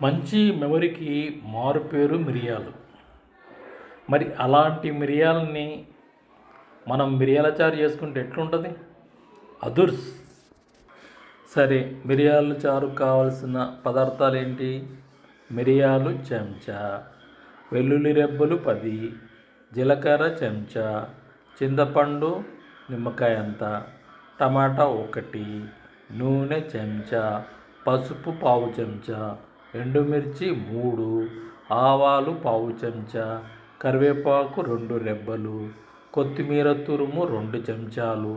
మంచి మెమరీకి మారుపేరు మిరియాలు. మరి అలాంటి మిరియాలని మనం మిరియాల చారు చేసుకుంటే ఎట్లుంటుంది? అదుర్స్. సరే, మిరియాల చారు కావాల్సిన పదార్థాలు ఏంటి? మిరియాలు చెంచా, వెల్లుల్లి రెబ్బలు 10, జీలకర్ర చెంచా, చింతపండు నిమ్మకాయ అంత, టమాటా 1, నూనె చెంచా, పసుపు పావు చెంచా, ఎండుమిర్చి 3, ఆవాలు పావు చెంచా, కరివేపాకు 2 రెబ్బలు, కొత్తిమీర తురుము 2 చెంచాలు,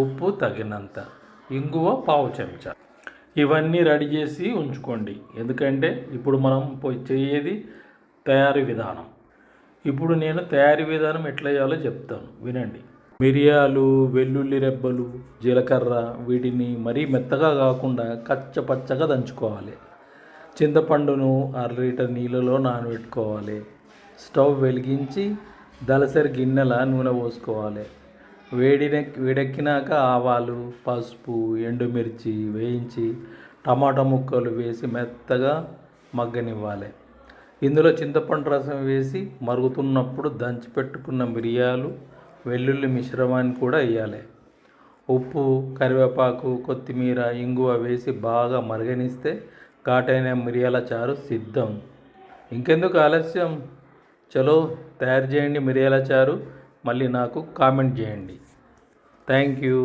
ఉప్పు తగినంత, ఇంగువ పావు చెంచా. ఇవన్నీ రెడీ చేసి ఉంచుకోండి, ఎందుకంటే ఇప్పుడు మనం చేయేది తయారీ విధానం. ఇప్పుడు నేను తయారీ విధానం ఎట్లా చేయాలో చెప్తాను, వినండి. మిరియాలు, వెల్లుల్లి రెబ్బలు, జీలకర్ర వీటిని మరీ మెత్తగా కాకుండా కచ్చపచ్చగా దంచుకోవాలి. చింతపండును 1/2 లీటర్ నీళ్ళలో నానబెట్టుకోవాలి. స్టవ్ వెలిగించి దలసరి గిన్నెల నూనె పోసుకోవాలి. వేడెక్కినాక ఆవాలు, పసుపు, ఎండుమిర్చి వేయించి టమాటా ముక్కలు వేసి మెత్తగా మగ్గనివ్వాలి. ఇందులో చింతపండు రసం వేసి మరుగుతున్నప్పుడు దంచి పెట్టుకున్న మిరియాలు, వెల్లుల్లి మిశ్రమాన్ని కూడా వేయాలి. ఉప్పు, కరివేపాకు, కొత్తిమీర, ఇంగువ వేసి బాగా మరగనిస్తే ఘాటైన మిరియాల చారు సిద్ధం. ఇంకెందుకు ఆలస్యం, చలో తయారు చేయండి మిరియాల చారు. మళ్ళీ నాకు కామెంట్ చేయండి. Thank you.